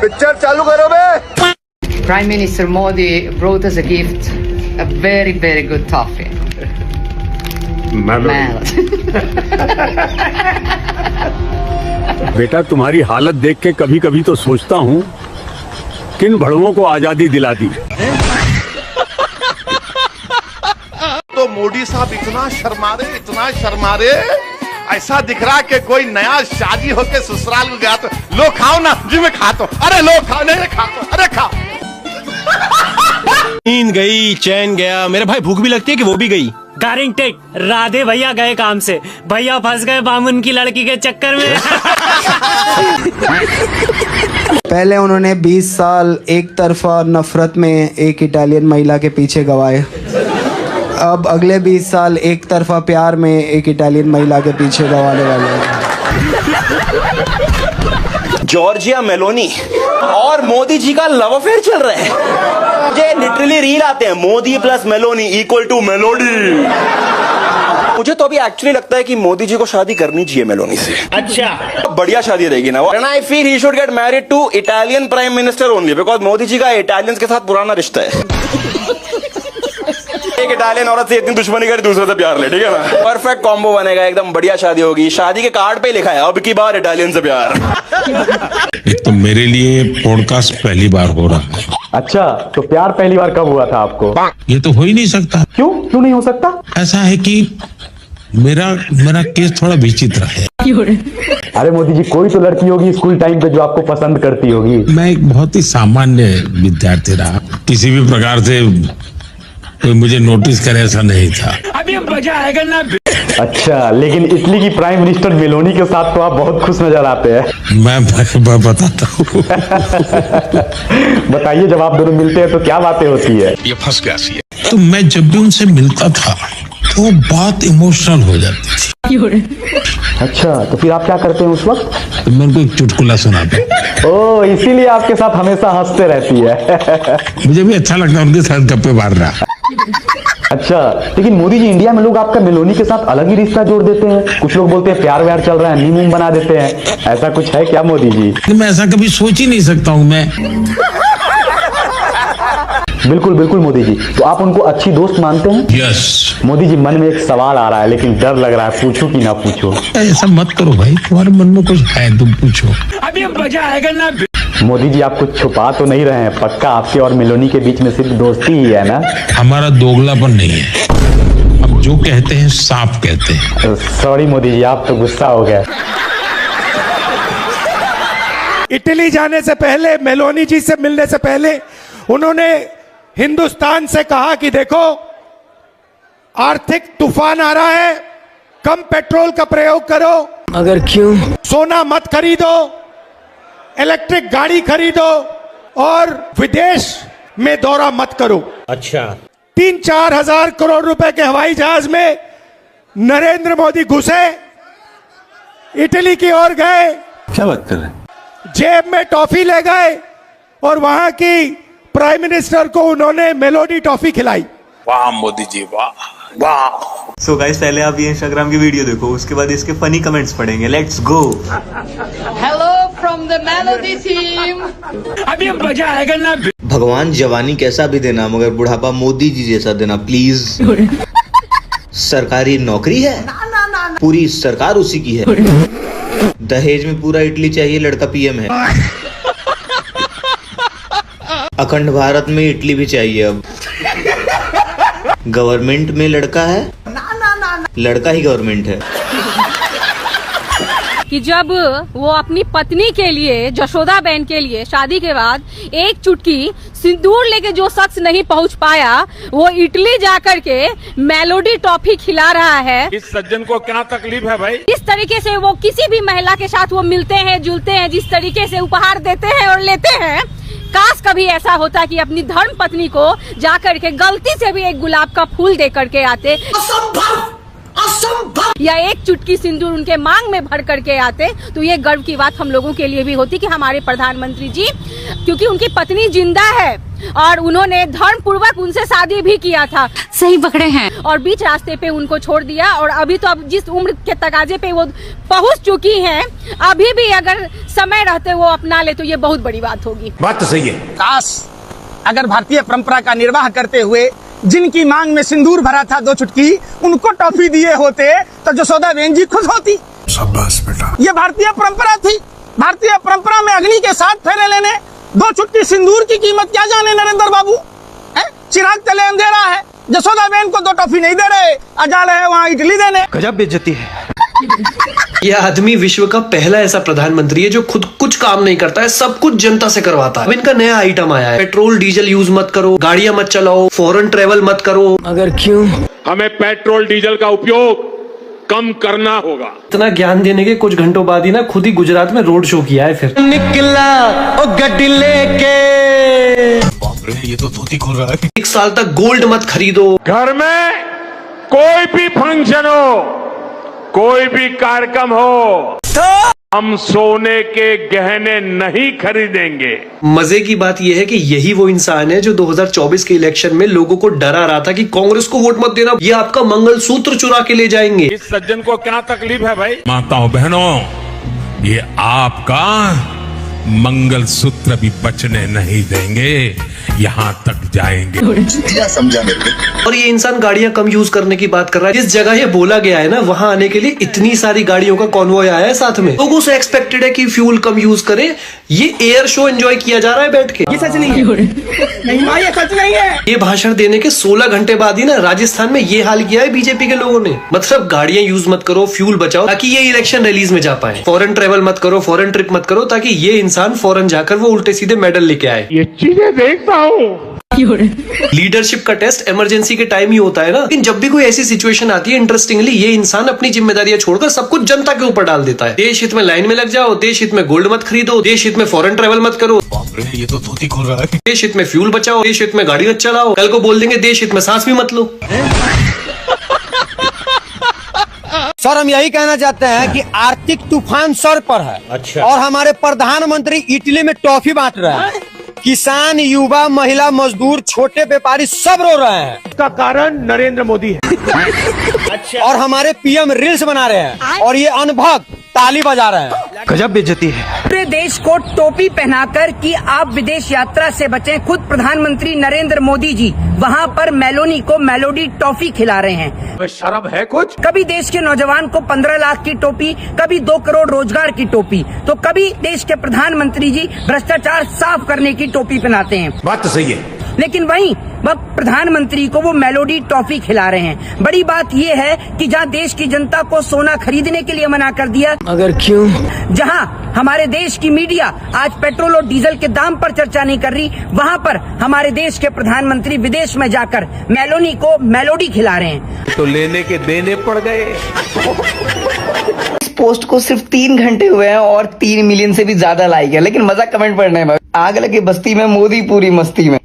Picture चालू करो बे। Prime Minister Modi brought us a gift, a very, very good toffee. Melody. बेटा तुम्हारी हालत देख के कभी कभी तो सोचता हूँ किन भड़ुओं को आजादी दिला दी। तो मोदी साहब इतना शर्मा रहे, ऐसा दिख रहा कि कोई नया शादी होके ससुराल में गया तो लो खाओ ना जी मैं खाता हूं। अरे लो खाओ, नहीं खाता, अरे खाओ। नींद गई, चैन गया, मेरे भाई भूख भी लगती है कि वो भी गई। गारंटेड राधे भैया गए काम से, भैया फंस गए बामुन की लड़की के चक्कर में। पहले उन्होंने 20 साल एक तरफा नफरत में एक इटालियन महिला के पीछे गवाए, अब अगले 20 साल एक तरफा प्यार में एक इटालियन महिला के पीछे गवाने वाले हैं। जॉर्जिया मेलोनी और मोदी जी का लव अफेयर चल रहा है। मुझे लिटरली रील आते हैं, Modi plus Meloni equal to melody. मुझे तो अभी एक्चुअली लगता है कि मोदी जी को शादी करनी चाहिए मेलोनी से। अच्छा, बढ़िया शादी रहेगी ना वो। And I feel he should get married to Italian prime minister only, because Modi ji का इटालियंस के साथ पुराना रिश्ता है। एक इटालियन औरत से इतनी दुश्मनी करे, दूसरे से प्यार ले, ठीक है ना। परफेक्ट कॉम्बो बनेगा, एकदम बढ़िया शादी होगी। शादी के कार्ड पे लिखा है अब की बार इटालियन से प्यार। एक तो मेरे लिए पॉडकास्ट पहली बार हो रहा है। अच्छा, तो प्यार पहली बार कब हुआ था आपको? ये तो हो ही नहीं सकता। क्यों नहीं हो सकता? ऐसा है कि मेरा केस थोड़ा विचित्र है। अरे मोदी जी, कोई तो लड़की होगी स्कूल टाइम पे जो आपको पसंद करती होगी। मैं एक बहुत ही सामान्य विद्यार्थी रहा, किसी भी प्रकार से कोई मुझे नोटिस करे ऐसा नहीं था। अभी मजा आएगा ना। अच्छा, लेकिन इटली की प्राइम मिनिस्टर मेलोनी के साथ तो आप बहुत खुश नजर आते हैं। मैं बताता हूँ। बताइए, जब आप दोनों मिलते हैं तो क्या बातें होती है? ये फंस गया सी है। तो मैं जब भी उनसे मिलता था तो बात इमोशनल हो जाती थी। अच्छा, तो फिर आप क्या करते हैं उस वक्त? तो मैं उनको एक चुटकुला सुनाता। ओह, इसीलिए आपके साथ हमेशा हंसते रहती है। मुझे भी अच्छा लगता है उनके साथ गप्पे मारना। अच्छा, लेकिन मोदी जी, इंडिया में लोग आपका मेलोनी के साथ अलग ही रिश्ता जोड़ देते हैं। कुछ लोग बोलते हैं प्यार व्यार चल रहा है, हनीमून बना देते हैं। ऐसा कुछ है क्या मोदी जी? मैं ऐसा कभी सोच ही नहीं सकता हूँ मैं। बिल्कुल बिल्कुल मोदी जी, तो आप उनको अच्छी दोस्त मानते हैं? यस। मोदी जी, मन में एक सवाल आ रहा है, लेकिन डर लग रहा है, पूछूं कि ना पूछूं? ऐसा मत करो भाई, तुम्हारे मन में कुछ है, तुम पूछो। अभी मजा आएगा ना। मोदी जी, आप कुछ छुपा तो नहीं रहे हैं? पक्का आपके और मेलोनी के बीच में सिर्फ दोस्ती ही है ना? हमारा दोगलापन नहीं है, अब जो कहते हैं साफ कहते हैं। सॉरी मोदी जी, आप तो गुस्सा हो गए। इटली जाने से पहले, मेलोनी जी से मिलने से पहले उन्होंने हिंदुस्तान से कहा कि देखो, आर्थिक तूफान आ रहा है, कम पेट्रोल का प्रयोग करो। अगर क्यों? सोना मत खरीदो, इलेक्ट्रिक गाड़ी खरीदो और विदेश में दौरा मत करो। अच्छा, 3-4 हजार करोड़ रुपए के हवाई जहाज में नरेंद्र मोदी घुसे, इटली की ओर गए। क्या बात कर रहे हैं? जेब में टॉफी ले गए और वहां की प्राइम मिनिस्टर को उन्होंने मेलोडी टॉफी खिलाई। वाह मोदी जी, वाह वाह। सो गाइस, पहले आप ये इंस्टाग्राम की वीडियो देखो, उसके बाद इसके फनी कमेंट्स पढ़ेंगे। Let's go. Hello from the Melody team. अभी मजा आएगा ना। भगवान जवानी कैसा भी देना, मगर बुढ़ापा मोदी जी जैसा देना प्लीज। सरकारी नौकरी है, पूरी सरकार उसी की है। दहेज में पूरा इटली चाहिए, लड़का पीएम है। अखंड भारत में इटली भी चाहिए। अब गवर्नमेंट में लड़का है, लड़का ही गवर्नमेंट है। कि जब वो अपनी पत्नी के लिए, जशोदा बहन के लिए शादी के बाद एक चुटकी सिंदूर लेके जो शख्स नहीं पहुंच पाया, वो इटली जाकर के मेलोडी टॉफी खिला रहा है। इस सज्जन को क्या तकलीफ है भाई? जिस तरीके से वो किसी भी महिला के साथ वो मिलते हैं, जुलते हैं, जिस तरीके से उपहार देते हैं और लेते हैं, काश कभी ऐसा होता कि अपनी धर्म पत्नी को जाकर के गलती से भी एक गुलाब का फूल दे करके आते, या एक चुटकी सिंदूर उनके मांग में भर करके आते, तो ये गर्व की बात हम लोगों के लिए भी होती कि हमारे प्रधानमंत्री जी, क्योंकि उनकी पत्नी जिंदा है, और उन्होंने धर्म पूर्वक उनसे शादी भी किया था। सही पकड़े हैं। और बीच रास्ते पे उनको छोड़ दिया, और अभी तो अब जिस उम्र के तकाजे पे वो पहुंच चुकी हैं, अभी भी अगर समय रहते वो अपना ले तो ये बहुत बड़ी बात होगी। बात तो सही है। काश अगर भारतीय परंपरा का निर्वाह करते हुए जिनकी मांग में सिंदूर भरा था 2 चुटकी, उनको टॉफी दिए होते तो जसोदा बेन जी खुश होती। शाबाश बेटा। ये भारतीय परंपरा थी। भारतीय परंपरा में अग्नि के साथ फेरे लेने 2 चुटकी सिंदूर की कीमत क्या जाने नरेंद्र बाबू। चिराग तले अंधेरा है, जसोदा बेन को 2 टॉफी नहीं दे रहे, अजाले है वहाँ इडली देने। गजब बेइज्जती है। यह आदमी विश्व का पहला ऐसा प्रधानमंत्री है जो खुद कुछ काम नहीं करता है, सब कुछ जनता से करवाता है। अब इनका नया आइटम आया है, पेट्रोल डीजल यूज मत करो, गाड़ियां मत चलाओ, फॉरेन ट्रेवल मत करो। मगर क्यों? हमें पेट्रोल डीजल का उपयोग कम करना होगा। इतना ज्ञान देने के कुछ घंटों बाद ही ना खुद ही गुजरात में रोड शो किया है। फिर निकला ओ गड्डी लेके, ये तो धोती खोल रहा है। 1 साल तक गोल्ड मत खरीदो। घर में कोई भी फंक्शन हो, कोई भी कार्यक्रम हो, हम सोने के गहने नहीं खरीदेंगे। मजे की बात यह है कि यही वो इंसान है जो 2024 के इलेक्शन में लोगों को डरा रहा था कि कांग्रेस को वोट मत देना, ये आपका मंगलसूत्र चुरा के ले जाएंगे। इस सज्जन को क्या तकलीफ है भाई? माताओं बहनों, ये आपका मंगलसूत्र भी बचने नहीं देंगे, यहाँ तक जाएंगे। क्या समझा मेरे को? और ये इंसान गाड़ियां कम यूज करने की बात कर रहा है। जिस जगह ये बोला गया है ना, वहां आने के लिए इतनी सारी गाड़ियों का कॉन्वॉय आया है साथ में। लोगों से एक्सपेक्टेड है कि फ्यूल कम यूज करें। ये एयर शो एंजॉय किया जा रहा है बैठ के। ये सच नहीं है। नहीं माँ, ये सच नहीं है। ये भाषण देने के 16 घंटे बाद ही ना राजस्थान में ये हाल किया है बीजेपी के लोगों ने। मतलब गाड़ियां यूज मत करो, फ्यूल बचाओ, ताकि ये इलेक्शन रैलीज में जा पाए। फॉरेन ट्रेवल मत करो, फॉरेन ट्रिप मत करो, ताकि ये इंसान फॉरेन जाकर वो उल्टे सीधे मेडल लेके आए। ये चीजें देखता हूँ। लीडरशिप का टेस्ट इमरजेंसी के टाइम ही होता है ना। लेकिन जब भी कोई ऐसी सिचुएशन आती है, इंटरेस्टिंगली ये इंसान अपनी जिम्मेदारियां छोड़कर सब कुछ जनता के ऊपर डाल देता है। देश हित में लाइन में लग जाओ, देश हित में गोल्ड मत खरीदो, देश हित में फॉरेन ट्रेवल मत करो, ये तो धोती खोल रहा है। देश हित में फ्यूल बचाओ, देश हित में गाड़ी मत चलाओ, कल को बोल देंगे देश हित में सांस भी मत लो। सर हम यही कहना चाहते हैं कि आर्थिक तूफान सर पर है। अच्छा। और हमारे प्रधानमंत्री इटली में टॉफी बांट रहे हैं। किसान, युवा, महिला, मजदूर, छोटे व्यापारी सब रो रहे हैं। इसका कारण नरेंद्र मोदी है। अच्छा। और हमारे पीएम रील्स बना रहे हैं और ये अनभक्त ताली बजा रहे हैं। गजब बेइज्जती है। पूरे देश को टोपी पहनाकर कि आप विदेश यात्रा से बचें, खुद प्रधानमंत्री नरेंद्र मोदी जी वहां पर मेलोनी को मेलोडी टॉफी खिला रहे हैं। शर्म है कुछ? कभी देश के नौजवान को 15 लाख की टोपी, कभी 2 करोड़ रोजगार की टोपी, तो कभी देश के प्रधानमंत्री जी भ्रष्टाचार साफ करने की टोपी पहनाते हैं। बात तो सही है। लेकिन वहीं वह प्रधानमंत्री को वो मेलोडी टॉफी खिला रहे हैं। बड़ी बात ये है कि जहां देश की जनता को सोना खरीदने के लिए मना कर दिया, मगर क्यों? जहां हमारे देश की मीडिया आज पेट्रोल और डीजल के दाम पर चर्चा नहीं कर रही, वहां पर हमारे देश के प्रधानमंत्री विदेश में जाकर मेलोनी को मेलोडी खिला रहे हैं। तो लेने के देने पड़ गए। इस पोस्ट को सिर्फ 3 घंटे हुए हैं और 3 मिलियन से भी ज्यादा लाइक है, लेकिन मजा कमेंट पढ़ने में। आग लगे बस्ती में, मोदी पूरी मस्ती में।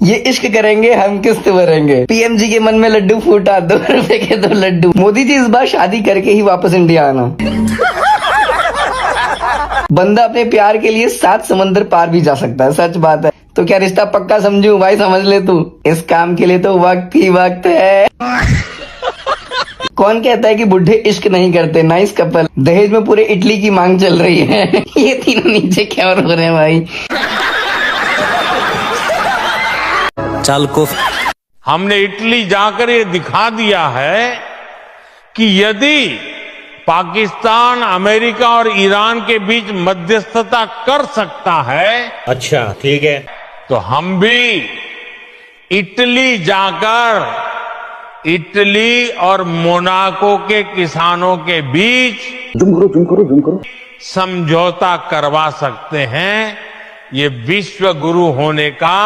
ये इश्क करेंगे, हम किस्त भरेंगे। पीएम जी के मन में लड्डू फूटा, 2 रुपए के 2 लड्डू। मोदी जी इस बार शादी करके ही वापस इंडिया आना। बंदा अपने प्यार के लिए 7 समंदर पार भी जा सकता है, सच बात है। तो क्या रिश्ता पक्का समझूं? भाई समझ ले तू, इस काम के लिए तो वक्त ही वक्त है। कौन कहता है कि बुढ़े इश्क नहीं करते? Nice couple. दहेज में पूरे इटली की मांग चल रही है। ये तीनों नीचे क्या रो रहे हैं भाई? चाल को हमने इटली जाकर ये दिखा दिया है कि यदि पाकिस्तान, अमेरिका और ईरान के बीच मध्यस्थता कर सकता है, अच्छा ठीक है, तो हम भी इटली जाकर इटली और मोनाको के किसानों के बीच जुम करो समझौता करवा सकते हैं। ये विश्व गुरु होने का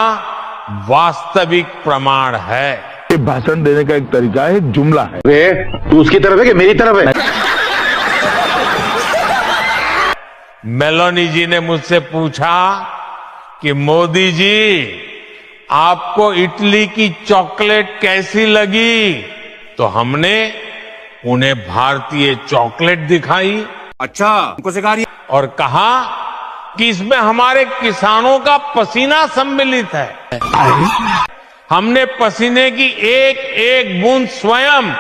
वास्तविक प्रमाण है। ये भाषण देने का एक तरीका है, जुमला है। तू उसकी तरफ है कि मेरी तरफ है? मेलोनी जी ने मुझसे पूछा कि मोदी जी आपको इटली की चॉकलेट कैसी लगी, तो हमने उन्हें भारतीय चॉकलेट दिखाई। अच्छा, हमको सिखा रही है। और कहा कि इसमें हमारे किसानों का पसीना सम्मिलित है। हमने पसीने की एक एक बूंद स्वयं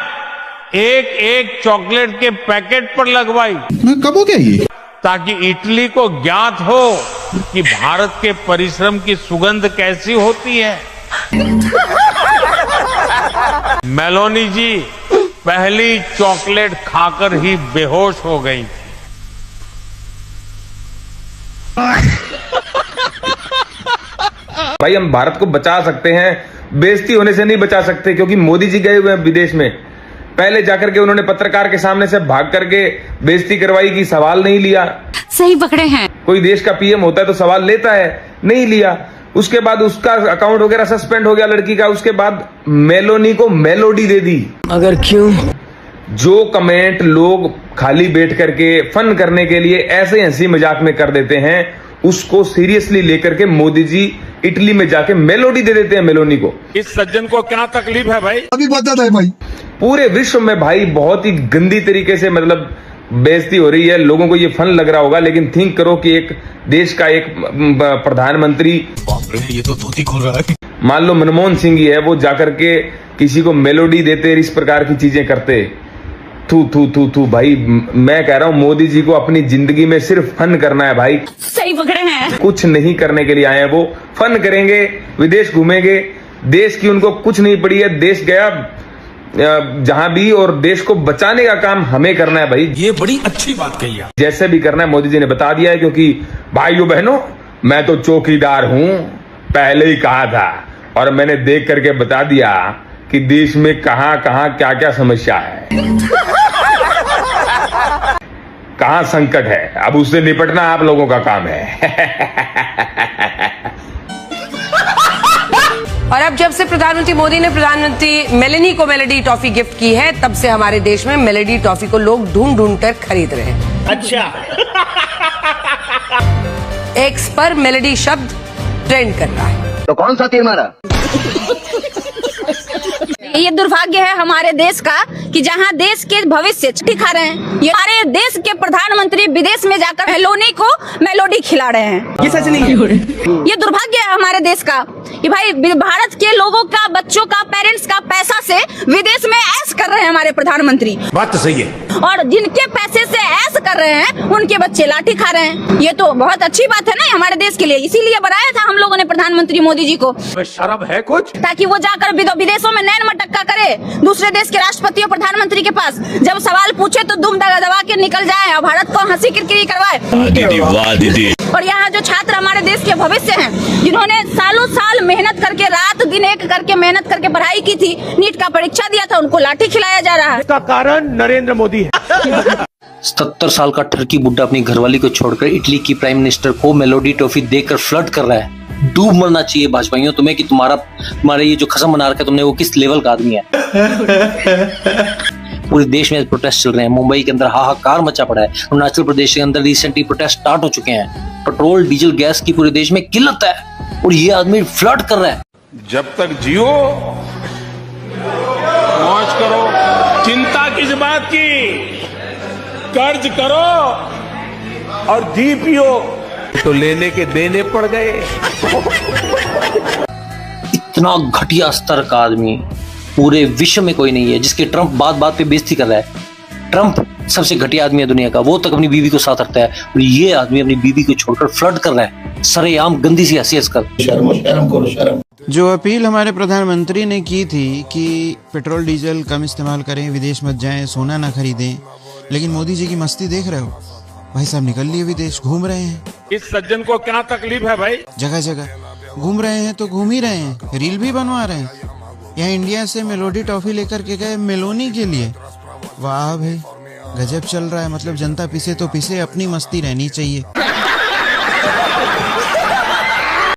एक एक चॉकलेट के पैकेट पर लगवाई। कब हो गया ये? ताकि इटली को ज्ञात हो कि भारत के परिश्रम की सुगंध कैसी होती है। मेलोनी जी पहली चॉकलेट खाकर ही बेहोश हो गई। भाई हम भारत को बचा सकते हैं, बेइज्जती होने से नहीं बचा सकते, क्योंकि मोदी जी गए हुए हैं विदेश में। पहले जाकर के उन्होंने पत्रकार के सामने से भाग करके बेइज्जती करवाई कि सवाल नहीं लिया। सही पकड़े हैं। कोई देश का पीएम होता है तो सवाल लेता है, नहीं लिया। उसके बाद उसका अकाउंट वगैरह सस्पेंड हो गया लड़की का। उसके बाद मेलोनी को मेलोडी दे दी। अगर क्यों? जो कमेंट लोग खाली बैठ करके फन करने के लिए ऐसे हंसी मजाक में कर देते हैं, उसको सीरियसली लेकर के मोदी जी इटली में जाके मेलोडी दे देते हैं मेलोनी को। इस सज्जन को क्या तकलीफ है भाई? अभी बता है भाई। पूरे विश्व में भाई बहुत ही गंदी तरीके से मतलब बेइज्जती हो रही है। लोगों को ये फन लग रहा होगा, लेकिन थिंक करो कि एक देश का एक प्रधानमंत्री, ये तो धोती खोल रहा है, मान लो मनमोहन सिंह ही है, वो जाकर के किसी को मेलोडी देते, इस प्रकार की चीजें करते। थू थू थू थू भाई। मैं कह रहा हूँ मोदी जी को अपनी जिंदगी में सिर्फ फन करना है भाई। सही पकड़े हैं। कुछ नहीं करने के लिए आए हैं, वो फन करेंगे, विदेश घूमेंगे। देश की उनको कुछ नहीं पड़ी है। देश गया जहां भी, और देश को बचाने का काम हमें करना है भाई। ये बड़ी अच्छी बात कही है। जैसे भी करना है मोदी जी ने बता दिया है, क्योंकि भाइयों बहनों मैं तो चौकीदार हूं, पहले ही कहा था, और मैंने देख करके बता दिया कि देश में कहां कहां क्या क्या समस्या है, कहां संकट है। अब उससे निपटना आप लोगों का काम है। और अब जब से प्रधानमंत्री मोदी ने प्रधानमंत्री मेलेनी को मेलोडी टॉफी गिफ्ट की है, तब से हमारे देश में मेलोडी टॉफी को लोग ढूंढ ढूंढ कर खरीद रहे हैं। अच्छा। एक्स पर मेलोडी शब्द ट्रेंड कर रहा है। तो कौन सा तीर मारा? ये दुर्भाग्य है हमारे देश का कि जहां देश के भविष्य खा रहे हैं, ये हमारे देश के प्रधानमंत्री विदेश में जाकर मेलोनी को मेलोडी खिला रहे हैं। ये सच नहीं है। ये दुर्भाग्य है हमारे देश का कि भाई भारत के लोगों का, बच्चों का, पेरेंट्स का पैसा से विदेश में ऐश कर रहे हैं हमारे प्रधानमंत्री। बात तो सही है। और जिनके पैसे से ऐश कर रहे हैं उनके बच्चे लाठी खा रहे हैं। ये तो बहुत अच्छी बात है ना हमारे देश के लिए। इसीलिए बनाया था हम लोगों ने प्रधानमंत्री मोदी जी को। शर्म है कुछ? ताकि वो जाकर विदेशों में नैन मटक्का करे दूसरे देश के राष्ट्रपति और प्रधानमंत्री के पास, जब सवाल पूछे तो दुम दबा के निकल जाए और भारत को हंसी किरकिरी करवाए। और यहाँ जो छात्र हमारे देश के भविष्य हैं, जिन्होंने सालों साल मेहनत करके, रात दिन एक करके मेहनत करके पढ़ाई की थी, नीट का परीक्षा दिया था, उनको लाठी खिलाया जा रहा है। इसका कारण नरेंद्र मोदी है। 77 साल का ठरकी बुड्ढा अपनी घरवाली को छोड़कर इटली की प्राइम मिनिस्टर को मेलोडी टॉफी देकर फ्लर्ट कर रहा है। डूब मरना चाहिए भाजपाइयों तुम्हें कि तुम्हारे ये जो खसम बना रखा है तुमने, वो किस लेवल का आदमी है। पूरे देश में प्रोटेस्ट चल रहे हैं। मुंबई के अंदर हाहाकार मचा पड़ा है। अरुणाचल प्रदेश के अंदर रिसेंटली प्रोटेस्ट स्टार्ट हो चुके हैं। पेट्रोल डीजल गैस की पूरे देश में किल्लत है और ये आदमी फ्लर्ट कर रहा है। जब तक जियो मौज करो, चिंता किस बात की, कर्ज करो और घी पियो, तो लेने के देने पड़ गए। इतना घटिया स्तर का आदमी पूरे विश्व में कोई नहीं है, जिसके ट्रंप बात बात पे बेइज्जती कर रहा है। ट्रंप सबसे घटिया आदमी है दुनिया का, वो तक अपनी बीवी को साथ रखता है और ये आदमी अपनी बीवी को छोड़कर फ्लर्ट कर रहा है सरेआम गंदी सी हंसी हंसकर। शर्म करो शर्म। जो अपील हमारे प्रधानमंत्री ने की थी कि पेट्रोल डीजल कम इस्तेमाल करें, विदेश मत जाएं, सोना ना खरीदें, लेकिन मोदी जी की मस्ती देख रहे हो, भाई साहब निकल लिए विदेश, घूम रहे हैं। इस सज्जन को क्या तकलीफ है भाई? जगह जगह घूम रहे हैं तो घूम ही रहे हैं, रील भी बनवा रहे हैं। यहाँ इंडिया से मेलोडी टॉफी लेकर के गए मेलोनी के लिए। वाह भाई, गजब चल रहा है। मतलब जनता पीछे तो पीछे, अपनी मस्ती रहनी चाहिए।